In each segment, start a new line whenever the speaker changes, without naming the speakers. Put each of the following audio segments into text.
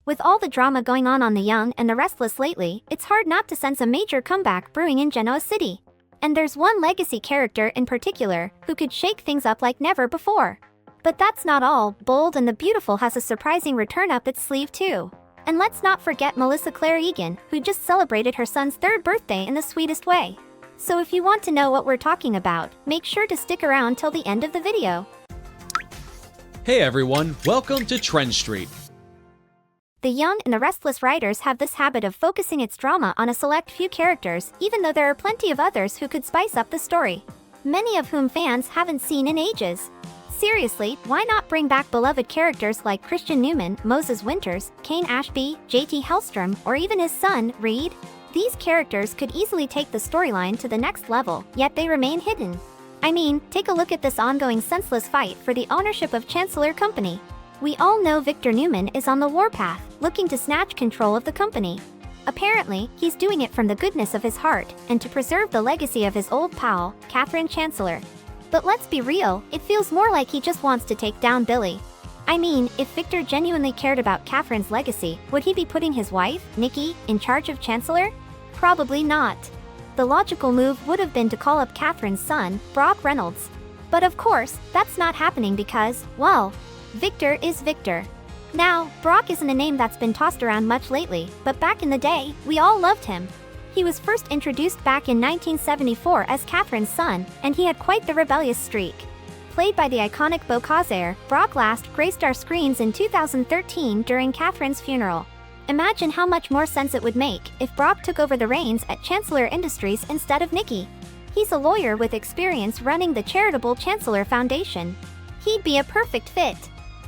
With all the drama going on The Young and the Restless lately, it's hard not to sense a major comeback brewing in Genoa City. And there's one legacy character in particular who could shake things up like never before. But that's not all. Bold and the Beautiful has a surprising return up its sleeve too. And let's not forget Melissa Claire Egan, who just celebrated her son's 3rd birthday in the sweetest way. So if you want to know what we're talking about, make sure to stick around till the end of the video.
Hey everyone, welcome to TrendStreet.
The Young and the Restless writers have this habit of focusing its drama on a select few characters, even though there are plenty of others who could spice up the story. Many of whom fans haven't seen in ages. Seriously, why not bring back beloved characters like Christian Newman, Moses Winters, Kane Ashby, JT Hellstrom, or even his son, Reed? These characters could easily take the storyline to the next level, yet they remain hidden. I mean, take a look at this ongoing senseless fight for the ownership of Chancellor Company. We all know Victor Newman is on the warpath, looking to snatch control of the company. Apparently, he's doing it from the goodness of his heart, and to preserve the legacy of his old pal, Catherine Chancellor. But let's be real, it feels more like he just wants to take down Billy. I mean, if Victor genuinely cared about Catherine's legacy, would he be putting his wife, Nikki, in charge of Chancellor? Probably not. The logical move would have been to call up Catherine's son, Brock Reynolds. But of course, that's not happening because, well, Victor is Victor. Now, Brock isn't a name that's been tossed around much lately, but back in the day, we all loved him. He was first introduced back in 1974 as Catherine's son, and he had quite the rebellious streak. Played by the iconic Beau Causer, Brock last graced our screens in 2013 during Catherine's funeral. Imagine how much more sense it would make if Brock took over the reins at Chancellor Industries instead of Nikki. He's a lawyer with experience running the charitable Chancellor Foundation. He'd be a perfect fit.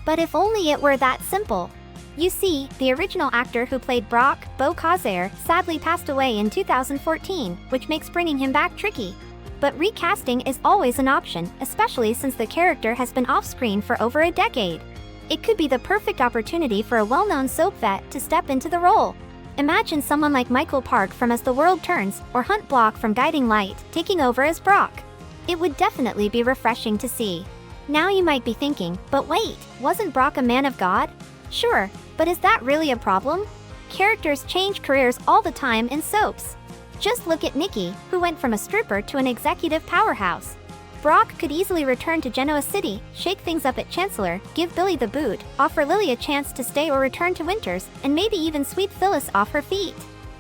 But if only it were that simple. You see, the original actor who played Brock, Beau Causer, sadly passed away in 2014, which makes bringing him back tricky. But recasting is always an option, especially since the character has been off-screen for over a decade. It could be the perfect opportunity for a well-known soap vet to step into the role. Imagine someone like Michael Park from As the World Turns, or Hunt Block from Guiding Light, taking over as Brock. It would definitely be refreshing to see. Now you might be thinking, but wait, wasn't Brock a man of God? Sure, but is that really a problem? Characters change careers all the time in soaps. Just look at Nikki, who went from a stripper to an executive powerhouse. Brock could easily return to Genoa City, shake things up at Chancellor, give Billy the boot, offer Lily a chance to stay or return to Winters, and maybe even sweep Phyllis off her feet.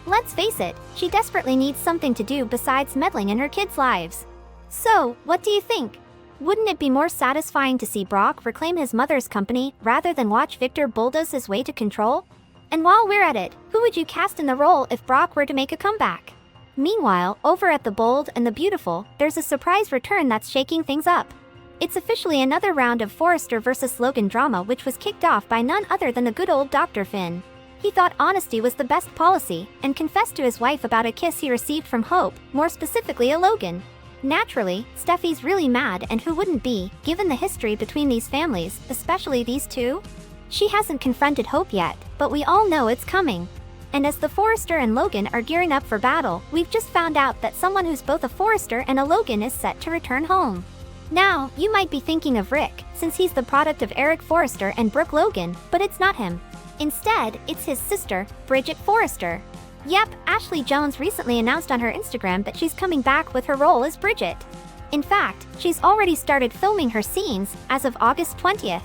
Let's face it, she desperately needs something to do besides meddling in her kids' lives. So, what do you think? Wouldn't it be more satisfying to see Brock reclaim his mother's company rather than watch Victor bulldoze his way to control? And while we're at it, who would you cast in the role if Brock were to make a comeback? Meanwhile, over at The Bold and the Beautiful, there's a surprise return that's shaking things up. It's officially another round of Forrester vs. Logan drama, which was kicked off by none other than the good old Dr. Finn. He thought honesty was the best policy, and confessed to his wife about a kiss he received from Hope, more specifically a Logan. Naturally, Steffi's really mad, and who wouldn't be, given the history between these families, especially these two? She hasn't confronted Hope yet, but we all know it's coming. And as the Forrester and Logan are gearing up for battle, we've just found out that someone who's both a Forrester and a Logan is set to return home. Now, you might be thinking of Rick, since he's the product of Eric Forrester and Brooke Logan, but it's not him. Instead, it's his sister, Bridget Forrester. Yep, Ashley Jones recently announced on her Instagram that she's coming back with her role as Bridget. In fact, she's already started filming her scenes as of August 20th.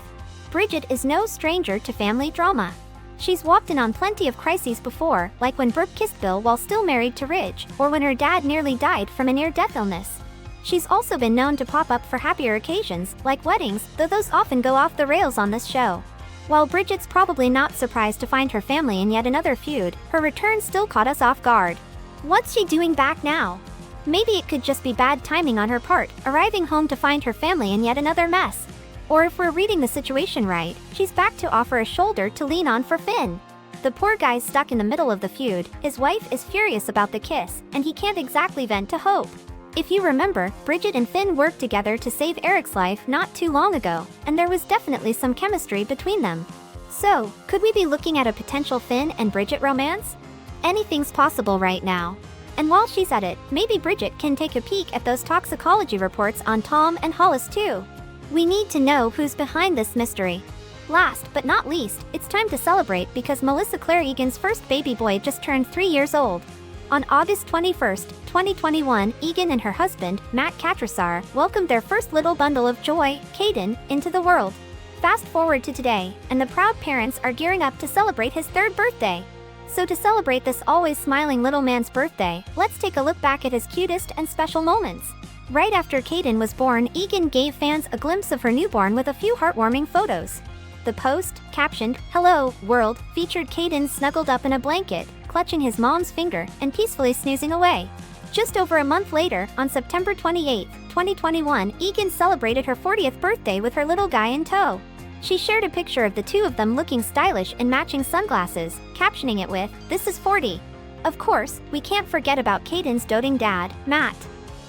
Bridget is no stranger to family drama. She's walked in on plenty of crises before, like when Brooke kissed Bill while still married to Ridge, or when her dad nearly died from a near-death illness. She's also been known to pop up for happier occasions, like weddings, though those often go off the rails on this show. While Bridget's probably not surprised to find her family in yet another feud, her return still caught us off guard. What's she doing back now? Maybe it could just be bad timing on her part, arriving home to find her family in yet another mess. Or if we're reading the situation right, she's back to offer a shoulder to lean on for Finn. The poor guy's stuck in the middle of the feud, his wife is furious about the kiss, and he can't exactly vent to Hope. If you remember, Bridget and Finn worked together to save Eric's life not too long ago, and there was definitely some chemistry between them. So, could we be looking at a potential Finn and Bridget romance? Anything's possible right now. And while she's at it, maybe Bridget can take a peek at those toxicology reports on Tom and Hollis too. We need to know who's behind this mystery. Last but not least, it's time to celebrate because Melissa Claire Egan's first baby boy just turned 3 years old. On August 21st, 2021, Egan and her husband, Matt Catrasar, welcomed their first little bundle of joy, Caden, into the world. Fast forward to today, and the proud parents are gearing up to celebrate his 3rd birthday. So to celebrate this always smiling little man's birthday, let's take a look back at his cutest and special moments. Right after Caden was born, Egan gave fans a glimpse of her newborn with a few heartwarming photos. The post, captioned, "Hello, world," featured Caden snuggled up in a blanket, clutching his mom's finger and peacefully snoozing away. Just over a month later, on September 28, 2021, Egan celebrated her 40th birthday with her little guy in tow. She shared a picture of the two of them looking stylish in matching sunglasses, captioning it with, "This is 40. Of course, we can't forget about Caden's doting dad, Matt.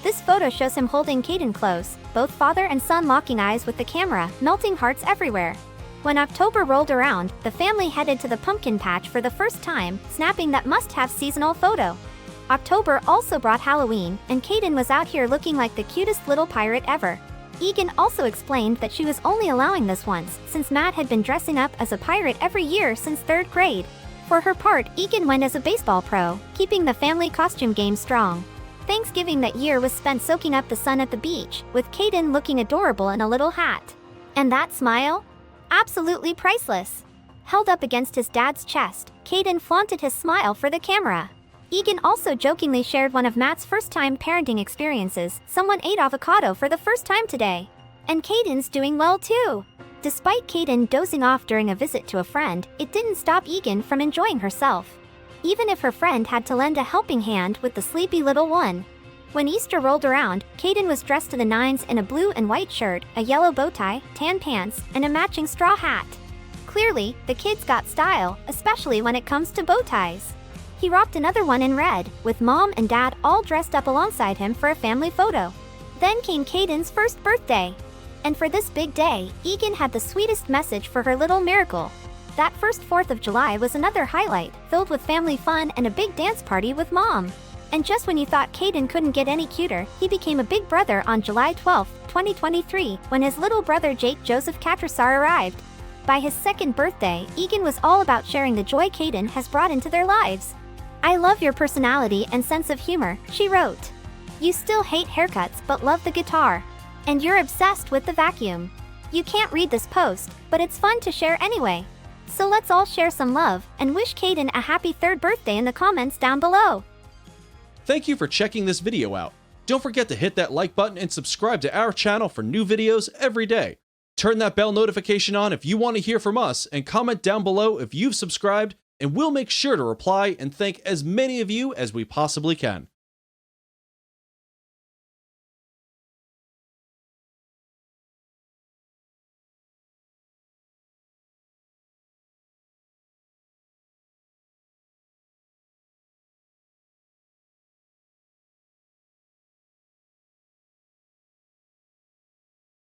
This photo shows him holding Caden close, both father and son locking eyes with the camera, melting hearts everywhere. When October rolled around, the family headed to the pumpkin patch for the first time, snapping that must-have seasonal photo. October also brought Halloween, and Caden was out here looking like the cutest little pirate ever. Egan also explained that she was only allowing this once, since Matt had been dressing up as a pirate every year since 3rd grade. For her part, Egan went as a baseball pro, keeping the family costume game strong. Thanksgiving that year was spent soaking up the sun at the beach, with Caden looking adorable in a little hat. And that smile? Absolutely priceless. Held up against his dad's chest, Caden flaunted his smile for the camera. Egan also jokingly shared one of Matt's first-time parenting experiences. Someone ate avocado for the first time today. And Caden's doing well too. Despite Caden dozing off during a visit to a friend, it didn't stop Egan from enjoying herself. Even if her friend had to lend a helping hand with the sleepy little one. When Easter rolled around, Caden was dressed to the nines in a blue and white shirt, a yellow bow tie, tan pants, and a matching straw hat. Clearly, the kids got style, especially when it comes to bow ties. He rocked another one in red, with mom and dad all dressed up alongside him for a family photo. Then came Caden's first birthday. And for this big day, Egan had the sweetest message for her little miracle. That first 4th of July was another highlight, filled with family fun and a big dance party with mom. And just when you thought Caden couldn't get any cuter, he became a big brother on July 12, 2023, when his little brother Jake Joseph Catrasar arrived. By his 2nd birthday, Egan was all about sharing the joy Caden has brought into their lives. "I love your personality and sense of humor," she wrote. "You still hate haircuts but love the guitar. And you're obsessed with the vacuum." You can't read this post, but it's fun to share anyway. So let's all share some love and wish Caden a happy 3rd birthday in the comments down below.
Thank you for checking this video out. Don't forget to hit that like button and subscribe to our channel for new videos every day. Turn that bell notification on if you want to hear from us, and comment down below if you've subscribed, and we'll make sure to reply and thank as many of you as we possibly can.